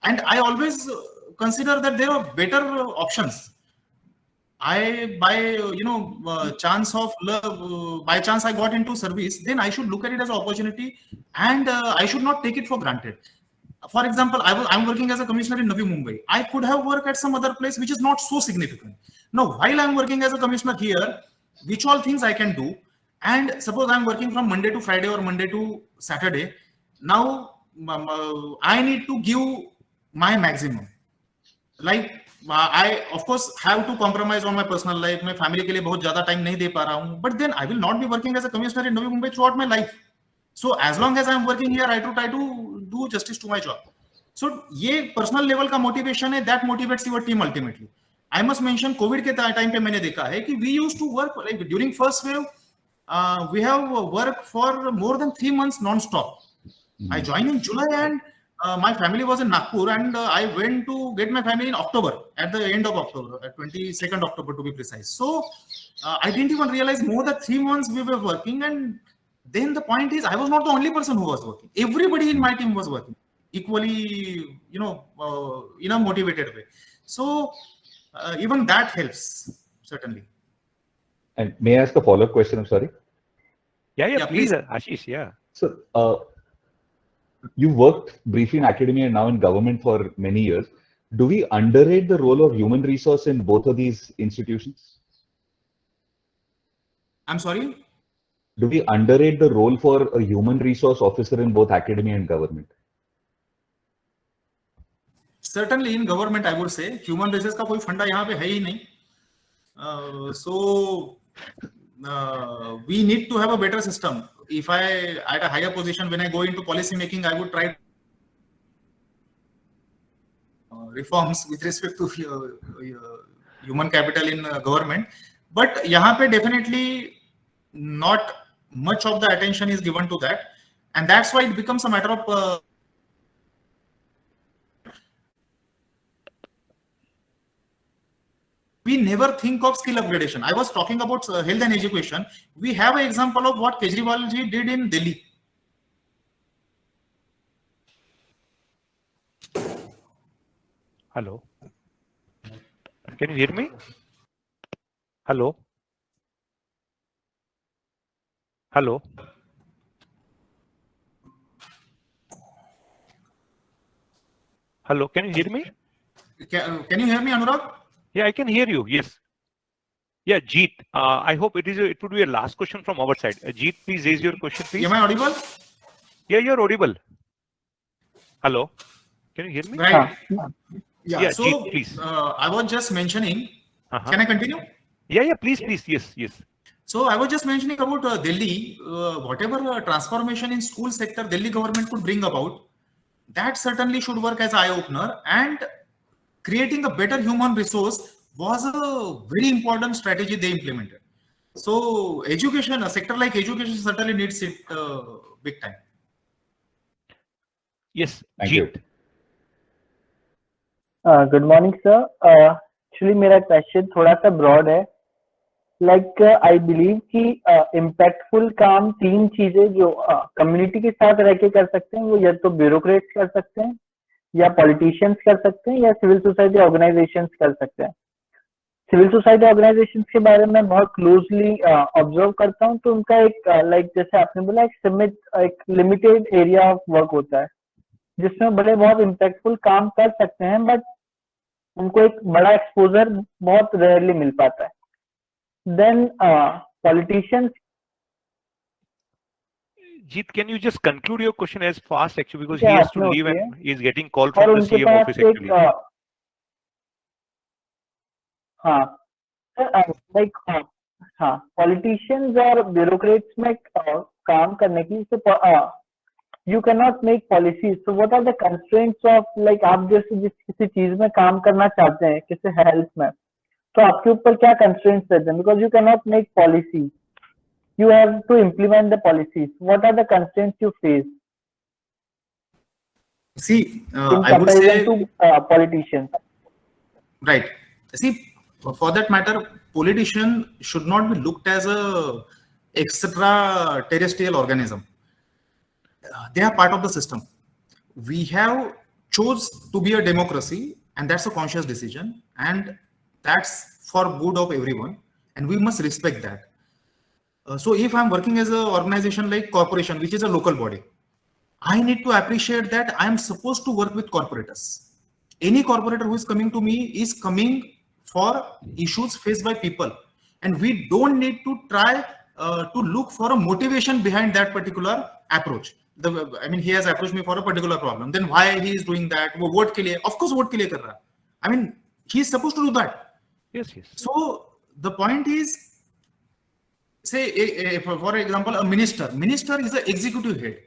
[SPEAKER 3] And I always consider that there are better options. By chance I got into service, then I should look at it as an opportunity, and I should not take it for granted. For example, I'm working as a commissioner in Navi Mumbai. I could have worked at some other place which is not so significant. Now, while I'm working as a commissioner here, which all things I can do, and suppose I'm working from Monday to Friday or Monday to Saturday, now I need to give my maximum. Like, I of course have to compromise on my personal life. My family के लिए बहुत ज़्यादा time नहीं दे पा रहा हूँ. But then I will not be working as a commissioner in Navi Mumbai throughout my life. So as long as I am working here, I try to do justice to my job. So ये personal level का motivation है, that motivates your team ultimately. I must mention COVID के time पे मैंने देखा है कि we used to work like during first wave, we have worked for more than 3 months non-stop. I joined in July and my family was in Nagpur, and I went to get my family in October, at the end of October, at 22nd October to be precise. So I didn't even realize more than 3 months we were working. And then the point is, I was not the only person who was working. Everybody in my team was working equally, in a motivated way. So even that helps, certainly.
[SPEAKER 8] And may I ask a follow-up question? I'm sorry.
[SPEAKER 1] Yeah, please, Ashish. Yeah.
[SPEAKER 8] So, you worked briefly in academia and now in government for many years. Do we underrate the role of human resource in both of these institutions?
[SPEAKER 3] I'm sorry?
[SPEAKER 8] Do we underrate the role for a human resource officer in both academia and government?
[SPEAKER 3] Certainly in government, I would say human resource का कोई फंडा यहाँ पे है ही नहीं. So we need to have a better system. If I at a higher position, when I go into policy making, I would try reforms with respect to human capital in government. But यहाँ पे definitely not much of the attention is given to that, and that's why it becomes a matter of we never think of skill upgradation. I was talking about health and education. We have an example of what Kejriwal ji did in Delhi.
[SPEAKER 1] Hello. Can you hear me? Hello. Hello. Hello. Can you hear me?
[SPEAKER 3] Can you hear me, Anurag?
[SPEAKER 1] Yeah, I can hear you. Yes. Yeah, Jeet. I hope it would be a last question from our side. Jeet, please raise your question, please.
[SPEAKER 3] Am I audible?
[SPEAKER 1] Yeah, you're audible. Hello. Can you hear me?
[SPEAKER 3] Right.
[SPEAKER 1] Yeah,
[SPEAKER 3] so
[SPEAKER 1] Jeet, please.
[SPEAKER 3] I was just mentioning. Can I continue?
[SPEAKER 1] Yeah, please. Yes.
[SPEAKER 3] So I was just mentioning about Delhi, whatever transformation in school sector Delhi government could bring about, that certainly should work as eye-opener, and creating a better human resource was a very important strategy they implemented. So education, a sector like education certainly needs it big time.
[SPEAKER 1] Yes,
[SPEAKER 8] Thank
[SPEAKER 1] Jeet.
[SPEAKER 8] you.
[SPEAKER 6] Good morning, sir. Actually, मेरा question थोड़ा सा broad है. Like I believe कि impactful काम तीन चीजें जो community के साथ रह के कर सकते हैं, वो या तो bureaucrats कर सकते हैं, या politicians कर सकते हैं, या civil society organizations कर सकते हैं. Civil society organizations के बारे में बहुत closely observe करता हूँ, तो उनका एक like जैसे आपने बोला एक limited area of work होता है, जिसमें बड़े बहुत impactful काम कर सकते हैं, but उनको एक बड़ा exposure बहुत rarely मिल पाता है. Then politicians.
[SPEAKER 1] Jeet, can you just conclude your question as fast actually, because
[SPEAKER 6] Yeah,
[SPEAKER 1] he has to
[SPEAKER 6] no,
[SPEAKER 1] leave
[SPEAKER 6] okay.
[SPEAKER 1] and he is getting call
[SPEAKER 6] और
[SPEAKER 1] from the
[SPEAKER 6] उनके
[SPEAKER 1] CM
[SPEAKER 6] पास
[SPEAKER 1] office
[SPEAKER 6] एक
[SPEAKER 1] actually.
[SPEAKER 6] हाँ like हाँ politicians और bureaucrats में काम करने की so you cannot make policies. So what are the constraints of like आप जैसे जिस किसी चीज में काम करना चाहते हैं, किसी health में, तो आपके ऊपर क्या constraints रहते हैं? Because you cannot make policy, you have to implement the policies. What are the constraints you face
[SPEAKER 3] See,
[SPEAKER 6] in
[SPEAKER 3] I would say
[SPEAKER 6] comparison to politicians?
[SPEAKER 3] Right. See, for that matter, politician should not be looked as a extraterrestrial organism. They are part of the system. We have chose to be a democracy, and that's a conscious decision, and that's for good of everyone, and we must respect that. So if I'm working as an organization like corporation, which is a local body, I need to appreciate that I am supposed to work with corporators. Any corporator who is coming to me is coming for issues faced by people, and we don't need to try to look for a motivation behind that particular approach. I mean, he has approached me for a particular problem. Then why he is doing that? Vote ke liye? Of course, vote ke liye kar raha. I mean, he is supposed to do that.
[SPEAKER 1] Yes.
[SPEAKER 3] So the point is, say, for example, a minister. Minister is the executive head.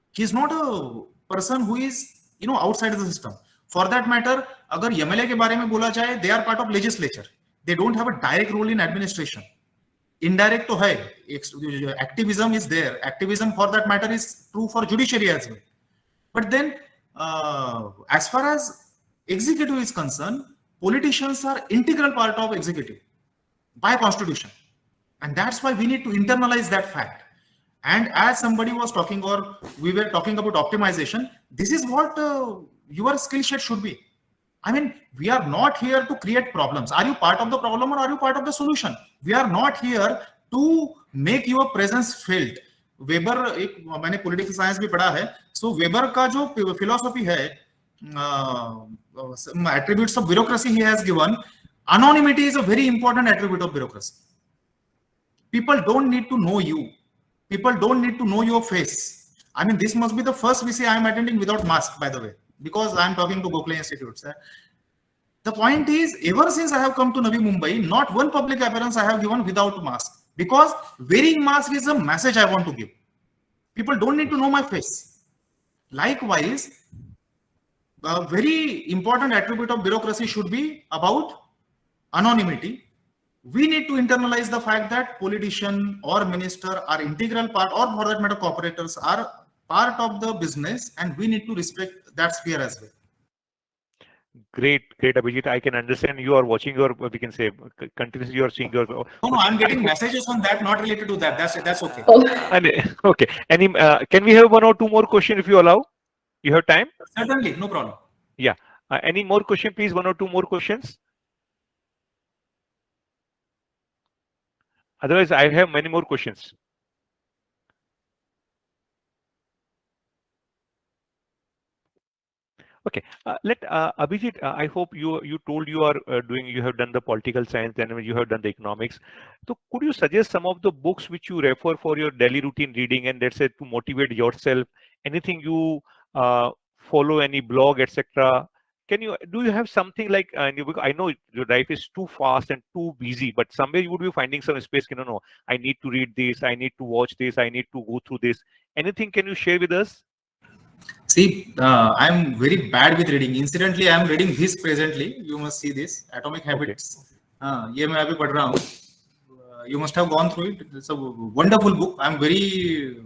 [SPEAKER 3] He is not a person who is, outside of the system. For that matter, अगर MLA के बारे में बोला जाए, they are part of legislature. They don't have a direct role in administration. Indirect तो है. Activism is there. Activism, for that matter, is true for judiciary as well. But then, as far as executive is concerned, politicians are integral part of executive by constitution, and that's why we need to internalize that fact. And as somebody was talking, or we were talking about optimization, this is what your skill set should be. I mean, we are not here to create problems. Are you part of the problem or are you part of the solution? We are not here to make your presence felt. Weber, मैंने political science भी पढ़ा है. So Weber का जो philosophy है, attributes of bureaucracy he has given. Anonymity is a very important attribute of bureaucracy. People don't need to know you. People don't need to know your face. I mean, this must be the first VC I am attending without mask, by the way, because I am talking to Gokhale Institute. Sir. The point is, ever since I have come to Navi Mumbai, not one public appearance I have given without mask, because wearing mask is a message I want to give. People don't need to know my face. Likewise, a very important attribute of bureaucracy should be about anonymity. We need to internalize the fact that politician or minister are integral part, or for that matter, corporators are part of the business, and we need to respect that sphere as well.
[SPEAKER 1] Great, Abhijit. I can understand you are watching your, we can say, continuously you are seeing your.
[SPEAKER 3] No, I'm getting messages on that, not related to that. That's okay.
[SPEAKER 1] Okay. Any, can we have one or two more questions if you allow? You have time?
[SPEAKER 3] Certainly, no problem.
[SPEAKER 1] Yeah. Any more question, please? One or two more questions. Otherwise, I have many more questions. Okay, let Abhijit. I hope you told you are you have done the political science, then you have done the economics. So, could you suggest some of the books which you refer for your daily routine reading, and let's say to motivate yourself? Anything you follow, any blog, etc. Do you have something like? I know your life is too fast and too busy, but somewhere you would be finding some space. No, I need to read this. I need to watch this. I need to go through this. Anything can you share with us?
[SPEAKER 3] See, I'm very bad with reading. Incidentally, I'm reading this presently. You must see this Atomic Habits. ये मैं अभी पढ़ रहा हूँ. You must have gone through it. It's a wonderful book. I'm very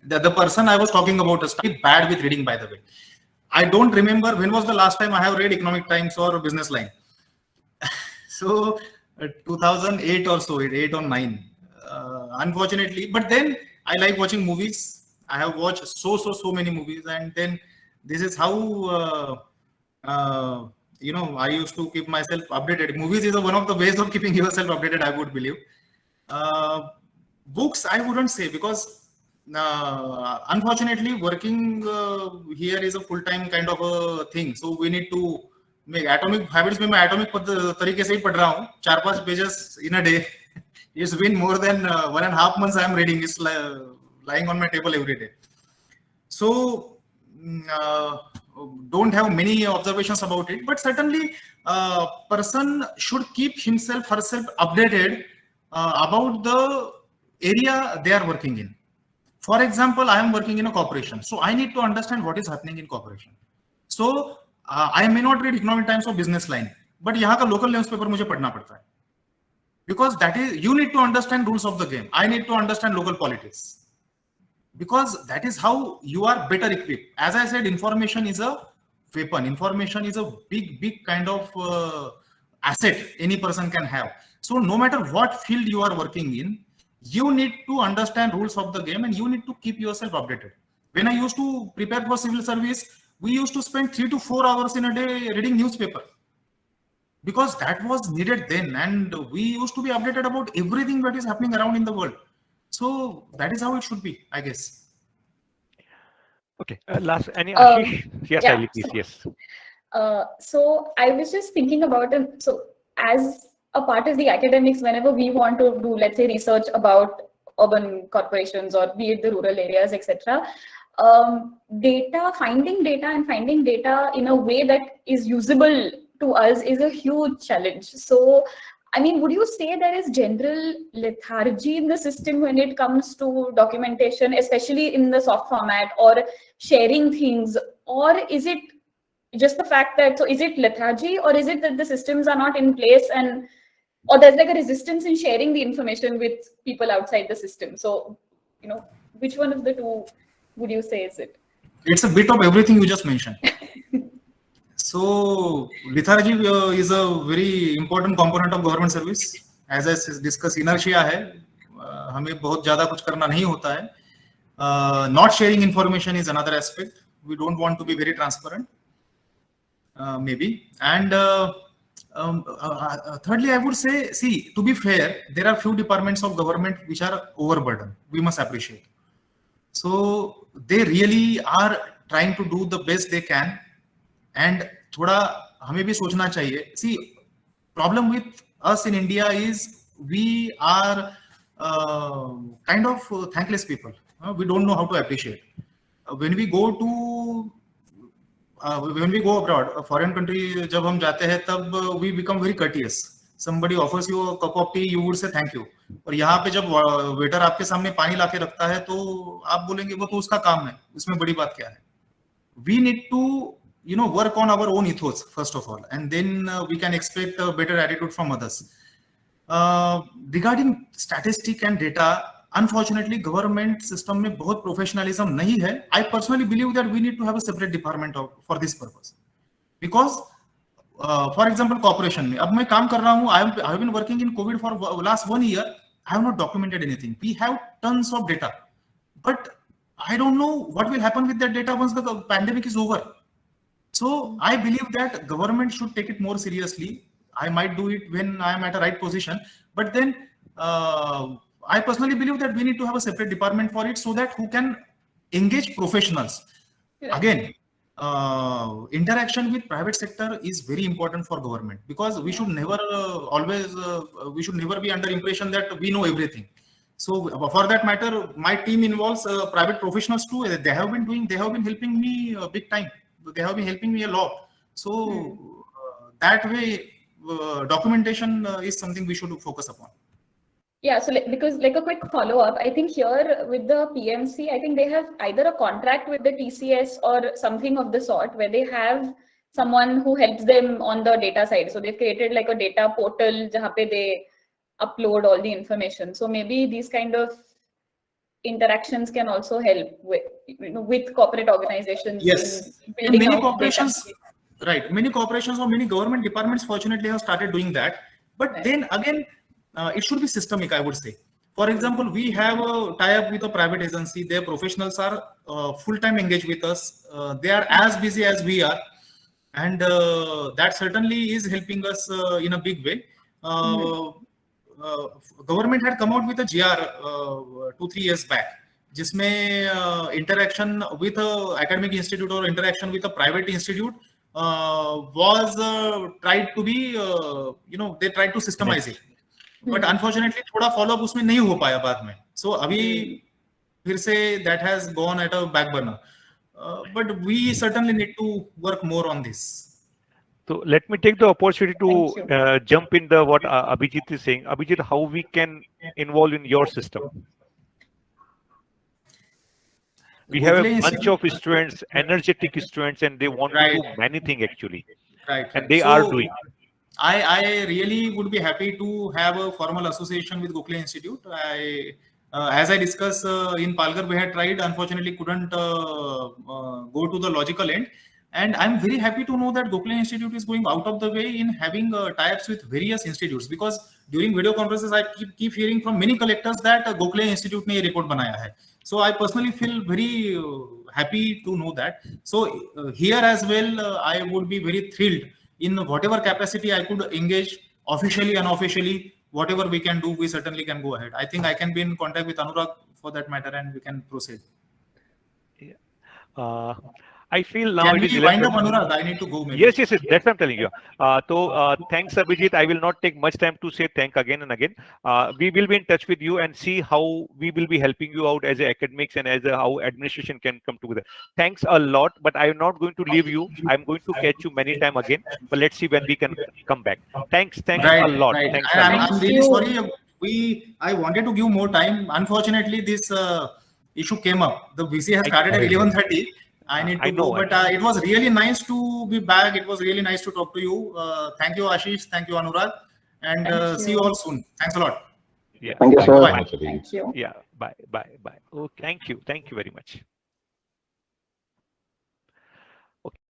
[SPEAKER 3] the person I was talking about is very bad with reading, by the way. I don't remember when was the last time I have read Economic Times or Business Line. So 2008 or so, 8 or 9. Unfortunately, but then I like watching movies. I have watched so many movies, and then this is how I used to keep myself updated. Movies is one of the ways of keeping yourself updated, I would believe. Books, I wouldn't say, because unfortunately working here is a full-time kind of a thing. So we need to make Atomic Habits. में मैं Atomic तरीके से ही पढ़ रहा हूँ. 4-5 pages in a day. It's been more than 1.5 months I am reading. It's lying on my table every day. So don't have many observations about it, but certainly person should keep herself updated about the area they are working in. For example, I am working in a corporation, so I need to understand what is happening in corporation. So I may not read Economic Times or Business Line, but यहाँ का local newspaper मुझे पढ़ना पड़ता है, because that is, you need to understand rules of the game. I need to understand local politics, because that is how you are better equipped. As I said, information is a weapon. Information is a big kind of asset any person can have. So no matter what field you are working in, you need to understand rules of the game, and you need to keep yourself updated. When I used to prepare for civil service, we used to spend 3 to 4 hours in a day reading newspaper, because that was needed then, and we used to be updated about everything that is happening around in the world. So that is how it should be, I guess.
[SPEAKER 1] Okay. Last, any Ashish? Yes,
[SPEAKER 4] yeah,
[SPEAKER 1] Ali, please. Yes.
[SPEAKER 4] So I was just thinking about it. So as a part of the academics, whenever we want to do, let's say, research about urban corporations or be it the rural areas, etc., finding data in a way that is usable to us is a huge challenge. So I mean, would you say there is general lethargy in the system when it comes to documentation, especially in the soft format, or sharing things? Or is it just the fact that, so is it lethargy, or is it that the systems are not in place, and or there's like a resistance in sharing the information with people outside the system? So, which one of the two would you say is it?
[SPEAKER 3] It's a bit of everything you just mentioned. So lethargy is a very important component of government service. As I discussed, inertia है, हमें बहुत ज़्यादा कुछ करना नहीं होता है. Not sharing information is another aspect. We don't want to be very transparent, maybe. And thirdly, I would say, see, to be fair, there are few departments of government which are overburdened. We must appreciate. So they really are trying to do the best they can. And थोड़ा हमें भी सोचना चाहिए. See, problem with us in India is we are kind of thankless people. We don't know how to appreciate. When we go abroad, a foreign country, जब हम जाते हैं तब we become very courteous. Somebody offers you a cup of tea, you would say thank you. और यहाँ पे जब waiter आपके सामने पानी लाके रखता है तो आप बोलेंगे वो तो उसका काम है, इसमें बड़ी बात क्या है? We need to work on our own ethos first of all, and then we can expect a better attitude from others. Regarding statistic and data, unfortunately, government system में बहुत professionalism नहीं है. I personally believe that we need to have a separate department for this purpose, because for example, cooperation में अब मैं काम कर रहा हूँ, I have been working in COVID for last 1 year. I have not documented anything. We have tons of data, but I don't know what will happen with that data once the pandemic is over. So I believe that government should take it more seriously. I might do it when I am at a right position, but then I personally believe that we need to have a separate department for it so that who can engage professionals.
[SPEAKER 4] Right.
[SPEAKER 3] Again, interaction with private sector is very important for government, because we should never we should never be under impression that we know everything. So for that matter, my team involves private professionals too. They have been helping me big time. They have been helping me a lot. So that way, documentation is something we should focus upon.
[SPEAKER 4] Yeah, so because like a quick follow-up, I think here with the PMC, I think they have either a contract with the TCS or something of the sort where they have someone who helps them on the data side. So they've created like a data portal jahan pe they upload all the information. So maybe these kind of interactions can also help with, with corporate organizations.
[SPEAKER 3] Yes,
[SPEAKER 4] in building
[SPEAKER 3] many
[SPEAKER 4] out
[SPEAKER 3] corporations,
[SPEAKER 4] data.
[SPEAKER 3] right? Many corporations or many government departments, fortunately, have started doing that. But
[SPEAKER 4] Right.
[SPEAKER 3] then again, it should be systemic, I would say. For example, we have a tie-up with a private agency. Their professionals are full-time engaged with us. They are as busy as we are, and that certainly is helping us in a big way. Government had come out with a GR 2-3 years back, जिसमें interaction with a academic institute or interaction with a private institute was tried to be, they tried to systemize it. But unfortunately, थोड़ा follow up उसमें नहीं हो पाया बाद में. So अभी फिर से that has gone at a back burner. But we certainly need to work more on this.
[SPEAKER 1] So let me take the opportunity
[SPEAKER 4] Thank
[SPEAKER 1] to jump in the what Abhijit is saying. Abhijit, how we can involve in your system? We have a bunch of students, energetic students, and they want to do many things actually,
[SPEAKER 3] Right.
[SPEAKER 1] and they are doing.
[SPEAKER 3] I really would be happy to have a formal association with Gokhale Institute. As I discussed in Palghar, we had tried, unfortunately couldn't go to the logical end. And I'm very happy to know that Gokhale Institute is going out of the way in having tie-ups with various institutes, because during video conferences, I keep hearing from many collectors that Gokhale Institute ne ye report banaya hai. So I personally feel very happy to know that. So here as well, I would be very thrilled in whatever capacity I could engage, officially, unofficially, whatever we can do, we certainly can go ahead. I think I can be in contact with Anurag for that matter, and we can proceed.
[SPEAKER 1] Yeah. I feel now
[SPEAKER 3] Can
[SPEAKER 1] it is
[SPEAKER 3] we wind up, Anurag? I need to go. Maybe.
[SPEAKER 1] Yes, that's what I'm telling you. Thanks, Abhijit. I will not take much time to say thank again and again. We will be in touch with you and see how we will be helping you out as academics and as how administration can come together. Thanks a lot, but I am not going to leave you. I'm going to catch you many time again, but let's see when we can come back. Thanks a lot.
[SPEAKER 3] Right.
[SPEAKER 1] Thanks
[SPEAKER 3] I'm really sorry. I wanted to give more time. Unfortunately, this issue came up. The VC has started at 11:30. I need to go, but it was really nice to be back. It was really nice to talk to you. Thank you, Ashish. Thank you, Anurag. And see you all soon. Thanks a lot.
[SPEAKER 1] Yeah.
[SPEAKER 6] Thank you,
[SPEAKER 8] Thank you
[SPEAKER 6] sir.
[SPEAKER 8] so much, Abhijit.
[SPEAKER 4] Thank you.
[SPEAKER 1] Yeah. Bye. Oh, thank you. Thank you very much.